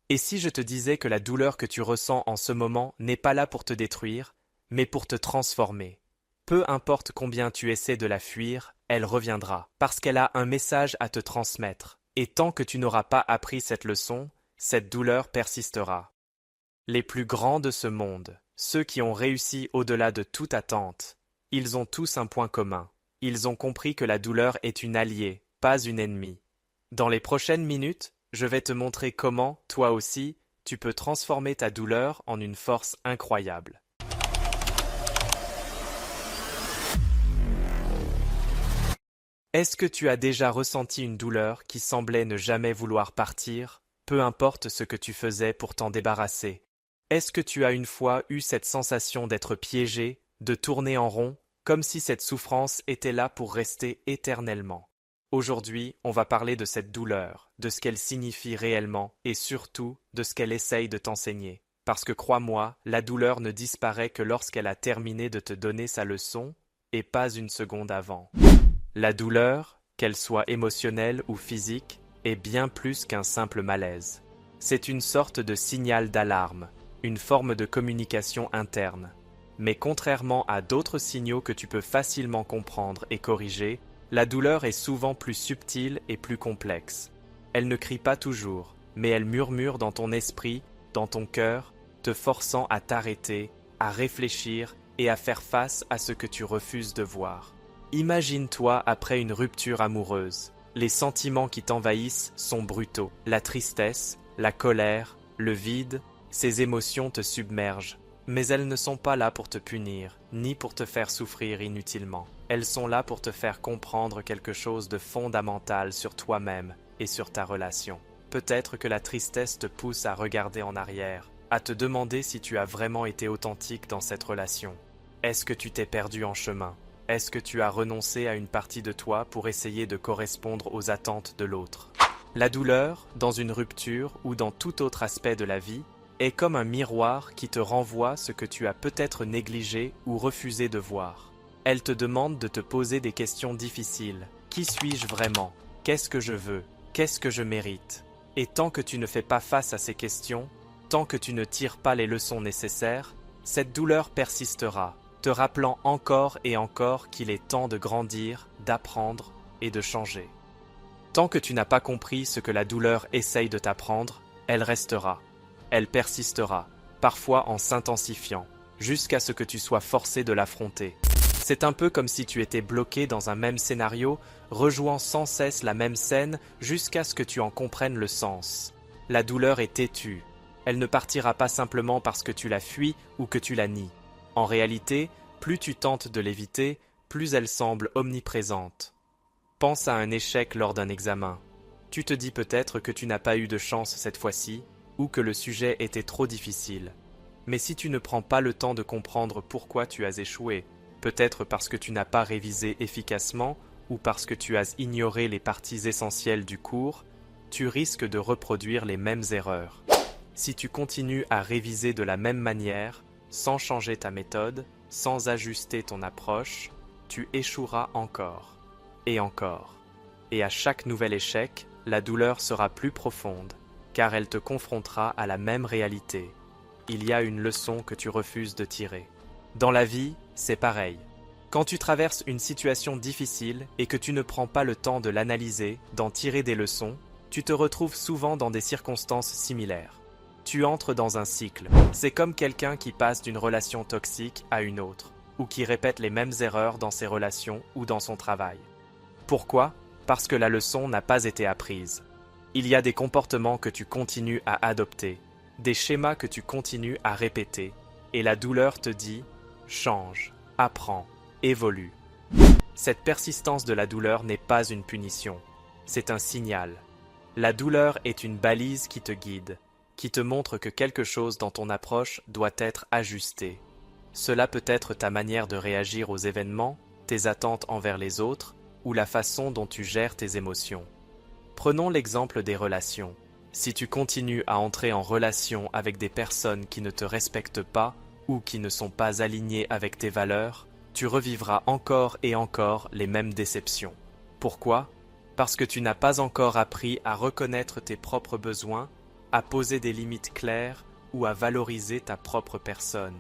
Et si je te disais que la douleur que tu ressens en ce moment n'est pas là pour te détruire, mais pour te transformer? Peu importe combien tu essaies de la fuir, elle reviendra, parce qu'elle a un message à te transmettre. Et tant que tu n'auras pas appris cette leçon, cette douleur persistera. Les plus grands de ce monde, ceux qui ont réussi au-delà de toute attente, ils ont tous un point commun. Ils ont compris que la douleur est une alliée, pas une ennemie. Dans les prochaines minutes, je vais te montrer comment, toi aussi, tu peux transformer ta douleur en une force incroyable. Est-ce que tu as déjà ressenti une douleur qui semblait ne jamais vouloir partir, peu importe ce que tu faisais pour t'en débarrasser? Est-ce que tu as une fois eu cette sensation d'être piégé, de tourner en rond, comme si cette souffrance était là pour rester éternellement? Aujourd'hui, on va parler de cette douleur, de ce qu'elle signifie réellement et surtout de ce qu'elle essaye de t'enseigner. Parce que crois-moi, la douleur ne disparaît que lorsqu'elle a terminé de te donner sa leçon et pas une seconde avant. La douleur, qu'elle soit émotionnelle ou physique, est bien plus qu'un simple malaise. C'est une sorte de signal d'alarme, une forme de communication interne. Mais contrairement à d'autres signaux que tu peux facilement comprendre et corriger, la douleur est souvent plus subtile et plus complexe. Elle ne crie pas toujours, mais elle murmure dans ton esprit, dans ton cœur, te forçant à t'arrêter, à réfléchir et à faire face à ce que tu refuses de voir. Imagine-toi après une rupture amoureuse. Les sentiments qui t'envahissent sont brutaux. La tristesse, la colère, le vide, ces émotions te submergent. Mais elles ne sont pas là pour te punir, ni pour te faire souffrir inutilement. Elles sont là pour te faire comprendre quelque chose de fondamental sur toi-même et sur ta relation. Peut-être que la tristesse te pousse à regarder en arrière, à te demander si tu as vraiment été authentique dans cette relation. Est-ce que tu t'es perdu en chemin ? Est-ce que tu as renoncé à une partie de toi pour essayer de correspondre aux attentes de l'autre? La douleur, dans une rupture ou dans tout autre aspect de la vie, est comme un miroir qui te renvoie ce que tu as peut-être négligé ou refusé de voir. Elle te demande de te poser des questions difficiles. Qui suis-je vraiment? Qu'est-ce que je veux? Qu'est-ce que je mérite? Et tant que tu ne fais pas face à ces questions, tant que tu ne tires pas les leçons nécessaires, cette douleur persistera, te rappelant encore et encore qu'il est temps de grandir, d'apprendre et de changer. Tant que tu n'as pas compris ce que la douleur essaye de t'apprendre, elle restera, elle persistera, parfois en s'intensifiant, jusqu'à ce que tu sois forcé de l'affronter. C'est un peu comme si tu étais bloqué dans un même scénario, rejouant sans cesse la même scène jusqu'à ce que tu en comprennes le sens. La douleur est têtue, elle ne partira pas simplement parce que tu la fuis ou que tu la nies. En réalité, plus tu tentes de l'éviter, plus elle semble omniprésente. Pense à un échec lors d'un examen. Tu te dis peut-être que tu n'as pas eu de chance cette fois-ci, ou que le sujet était trop difficile. Mais si tu ne prends pas le temps de comprendre pourquoi tu as échoué, peut-être parce que tu n'as pas révisé efficacement, ou parce que tu as ignoré les parties essentielles du cours, tu risques de reproduire les mêmes erreurs. Si tu continues à réviser de la même manière, sans changer ta méthode, sans ajuster ton approche, tu échoueras encore, et encore. Et à chaque nouvel échec, la douleur sera plus profonde, car elle te confrontera à la même réalité. Il y a une leçon que tu refuses de tirer. Dans la vie, c'est pareil. Quand tu traverses une situation difficile et que tu ne prends pas le temps de l'analyser, d'en tirer des leçons, tu te retrouves souvent dans des circonstances similaires. Tu entres dans un cycle. C'est comme quelqu'un qui passe d'une relation toxique à une autre, ou qui répète les mêmes erreurs dans ses relations ou dans son travail. Pourquoi? Parce que la leçon n'a pas été apprise. Il y a des comportements que tu continues à adopter, des schémas que tu continues à répéter, et la douleur te dit « change, apprends, évolue ». Cette persistance de la douleur n'est pas une punition, c'est un signal. La douleur est une balise qui te guide, qui te montre que quelque chose dans ton approche doit être ajusté. Cela peut être ta manière de réagir aux événements, tes attentes envers les autres, ou la façon dont tu gères tes émotions. Prenons l'exemple des relations. Si tu continues à entrer en relation avec des personnes qui ne te respectent pas ou qui ne sont pas alignées avec tes valeurs, tu revivras encore et encore les mêmes déceptions. Pourquoi? Parce que tu n'as pas encore appris à reconnaître tes propres besoins, à poser des limites claires ou à valoriser ta propre personne.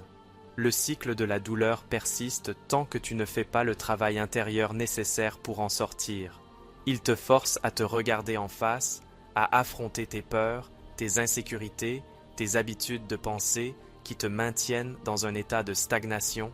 Le cycle de la douleur persiste tant que tu ne fais pas le travail intérieur nécessaire pour en sortir. Il te force à te regarder en face, à affronter tes peurs, tes insécurités, tes habitudes de pensée qui te maintiennent dans un état de stagnation.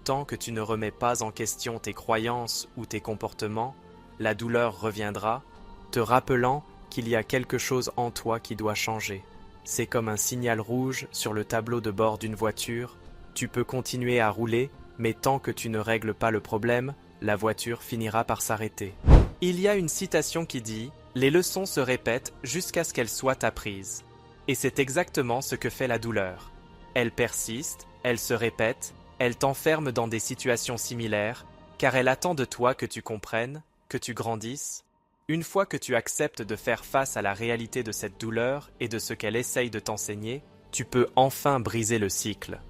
Tant que tu ne remets pas en question tes croyances ou tes comportements, la douleur reviendra, te rappelant qu'il y a quelque chose en toi qui doit changer. C'est comme un signal rouge sur le tableau de bord d'une voiture. Tu peux continuer à rouler, mais tant que tu ne règles pas le problème, la voiture finira par s'arrêter. Il y a une citation qui dit « Les leçons se répètent jusqu'à ce qu'elles soient apprises ». Et c'est exactement ce que fait la douleur. Elle persiste, elle se répète, elle t'enferme dans des situations similaires, car elle attend de toi que tu comprennes, que tu grandisses. Une fois que tu acceptes de faire face à la réalité de cette douleur et de ce qu'elle essaye de t'enseigner, tu peux enfin briser le cycle.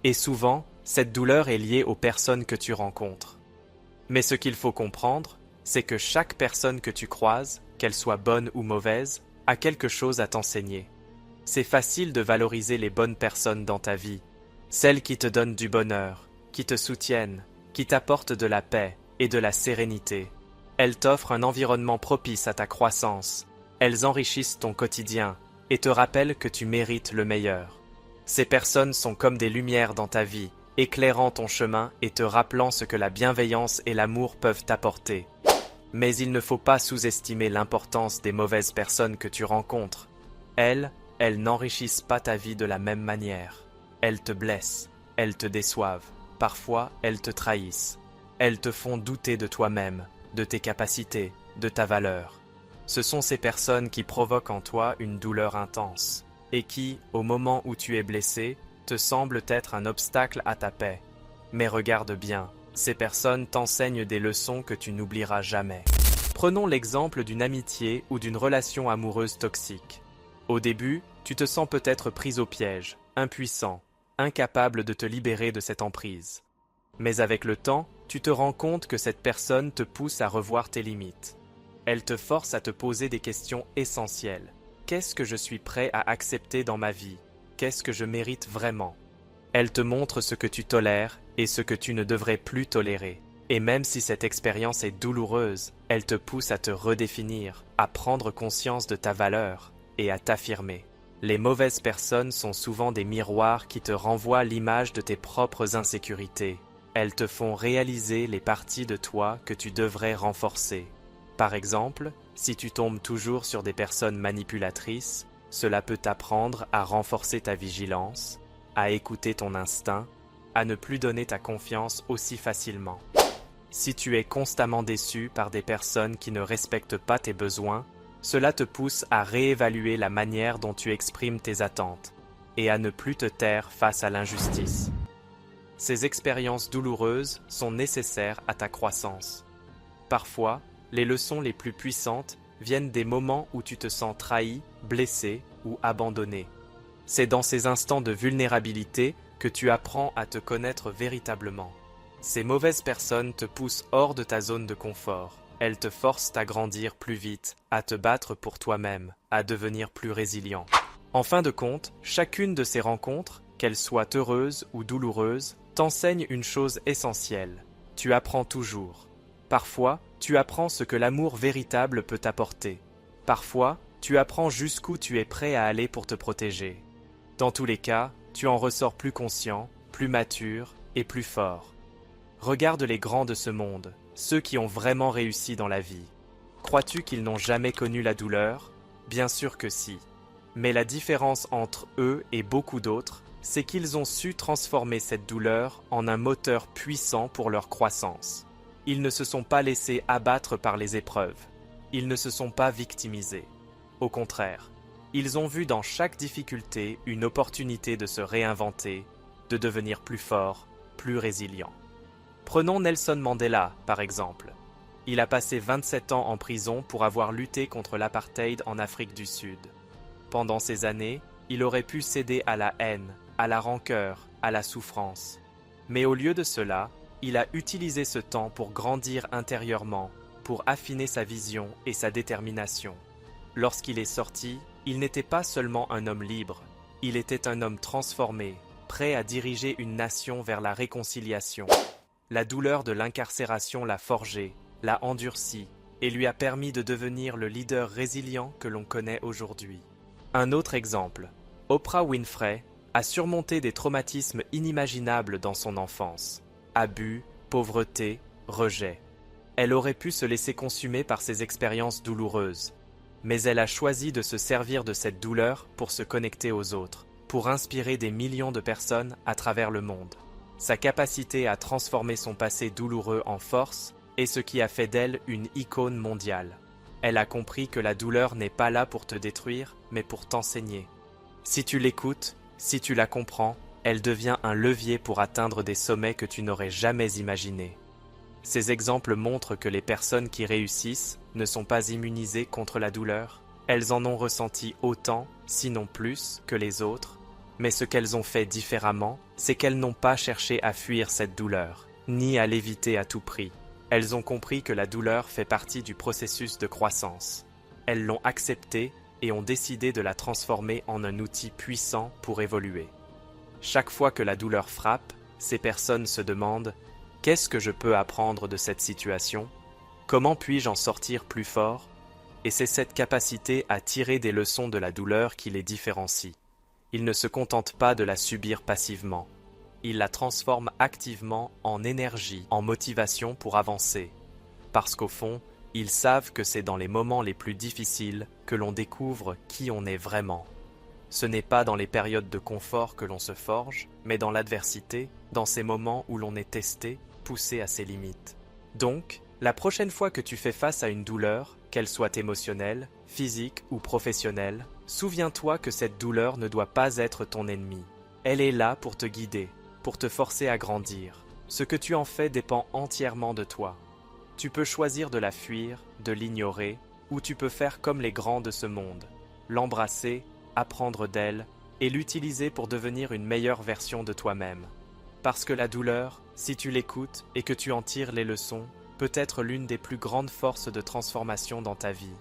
Et souvent, cette douleur est liée aux personnes que tu rencontres. Mais ce qu'il faut comprendre, c'est que chaque personne que tu croises, qu'elle soit bonne ou mauvaise, a quelque chose à t'enseigner. C'est facile de valoriser les bonnes personnes dans ta vie, celles qui te donnent du bonheur, qui te soutiennent, qui t'apportent de la paix et de la sérénité. Elles t'offrent un environnement propice à ta croissance, elles enrichissent ton quotidien et te rappellent que tu mérites le meilleur. Ces personnes sont comme des lumières dans ta vie, éclairant ton chemin et te rappelant ce que la bienveillance et l'amour peuvent t'apporter. Mais il ne faut pas sous-estimer l'importance des mauvaises personnes que tu rencontres. Elles n'enrichissent pas ta vie de la même manière. Elles te blessent, elles te déçoivent, parfois elles te trahissent. Elles te font douter de toi-même, de tes capacités, de ta valeur. Ce sont ces personnes qui provoquent en toi une douleur intense et qui, au moment où tu es blessé, te semblent être un obstacle à ta paix. Mais regarde bien, ces personnes t'enseignent des leçons que tu n'oublieras jamais. Prenons l'exemple d'une amitié ou d'une relation amoureuse toxique. Au début, tu te sens peut-être pris au piège, impuissant, incapable de te libérer de cette emprise. Mais avec le temps, tu te rends compte que cette personne te pousse à revoir tes limites. Elle te force à te poser des questions essentielles. Qu'est-ce que je suis prêt à accepter dans ma vie? Qu'est-ce que je mérite vraiment? Elle te montre ce que tu tolères et ce que tu ne devrais plus tolérer. Et même si cette expérience est douloureuse, elle te pousse à te redéfinir, à prendre conscience de ta valeur et à t'affirmer. Les mauvaises personnes sont souvent des miroirs qui te renvoient l'image de tes propres insécurités. Elles te font réaliser les parties de toi que tu devrais renforcer. Par exemple, si tu tombes toujours sur des personnes manipulatrices, cela peut t'apprendre à renforcer ta vigilance, à écouter ton instinct, à ne plus donner ta confiance aussi facilement. Si tu es constamment déçu par des personnes qui ne respectent pas tes besoins, cela te pousse à réévaluer la manière dont tu exprimes tes attentes et à ne plus te taire face à l'injustice. Ces expériences douloureuses sont nécessaires à ta croissance. Parfois, les leçons les plus puissantes viennent des moments où tu te sens trahi, blessé ou abandonné. C'est dans ces instants de vulnérabilité que tu apprends à te connaître véritablement. Ces mauvaises personnes te poussent hors de ta zone de confort. Elles te forcent à grandir plus vite, à te battre pour toi-même, à devenir plus résilient. En fin de compte, chacune de ces rencontres, qu'elles soient heureuses ou douloureuses, t'enseigne une chose essentielle. Tu apprends toujours. Parfois, tu apprends ce que l'amour véritable peut t'apporter. Parfois, tu apprends jusqu'où tu es prêt à aller pour te protéger. Dans tous les cas, tu en ressors plus conscient, plus mature et plus fort. Regarde les grands de ce monde, ceux qui ont vraiment réussi dans la vie. Crois-tu qu'ils n'ont jamais connu la douleur? Bien sûr que si. Mais la différence entre eux et beaucoup d'autres, c'est qu'ils ont su transformer cette douleur en un moteur puissant pour leur croissance. Ils ne se sont pas laissés abattre par les épreuves. Ils ne se sont pas victimisés. Au contraire, ils ont vu dans chaque difficulté une opportunité de se réinventer, de devenir plus forts, plus résilients. Prenons Nelson Mandela, par exemple. Il a passé 27 ans en prison pour avoir lutté contre l'apartheid en Afrique du Sud. Pendant ces années, il aurait pu céder à la haine, à la rancœur, à la souffrance. Mais au lieu de cela, il a utilisé ce temps pour grandir intérieurement, pour affiner sa vision et sa détermination. Lorsqu'il est sorti, Il n'était pas seulement un homme libre, il était un homme transformé, prêt à diriger une nation vers la réconciliation. La douleur de l'incarcération l'a forgé, l'a endurci, et lui a permis de devenir le leader résilient que l'on connaît aujourd'hui. Un autre exemple, Oprah Winfrey a surmonté des traumatismes inimaginables dans son enfance. Abus, pauvreté, rejet. Elle aurait pu se laisser consumer par ces expériences douloureuses, mais elle a choisi de se servir de cette douleur pour se connecter aux autres, pour inspirer des millions de personnes à travers le monde. Sa capacité à transformer son passé douloureux en force est ce qui a fait d'elle une icône mondiale. Elle a compris que la douleur n'est pas là pour te détruire, mais pour t'enseigner. Si tu l'écoutes, si tu la comprends, elle devient un levier pour atteindre des sommets que tu n'aurais jamais imaginés. Ces exemples montrent que les personnes qui réussissent ne sont pas immunisées contre la douleur. Elles en ont ressenti autant, sinon plus, que les autres. Mais ce qu'elles ont fait différemment, c'est qu'elles n'ont pas cherché à fuir cette douleur, ni à l'éviter à tout prix. Elles ont compris que la douleur fait partie du processus de croissance. Elles l'ont acceptée et ont décidé de la transformer en un outil puissant pour évoluer. Chaque fois que la douleur frappe, ces personnes se demandent « Qu'est-ce que je peux apprendre de cette situation ? Comment puis-je en sortir plus fort ?» Et c'est cette capacité à tirer des leçons de la douleur qui les différencie. Ils ne se contentent pas de la subir passivement. Ils la transforment activement en énergie, en motivation pour avancer. Parce qu'au fond, ils savent que c'est dans les moments les plus difficiles que l'on découvre qui on est vraiment. Ce n'est pas dans les périodes de confort que l'on se forge, mais dans l'adversité, dans ces moments où l'on est testé, poussé à ses limites. Donc, la prochaine fois que tu fais face à une douleur, qu'elle soit émotionnelle, physique ou professionnelle, souviens-toi que cette douleur ne doit pas être ton ennemi. Elle est là pour te guider, pour te forcer à grandir. Ce que tu en fais dépend entièrement de toi. Tu peux choisir de la fuir, de l'ignorer, ou tu peux faire comme les grands de ce monde, l'embrasser, apprendre d'elle, et l'utiliser pour devenir une meilleure version de toi-même. Parce que la douleur, si tu l'écoutes et que tu en tires les leçons, peut être l'une des plus grandes forces de transformation dans ta vie.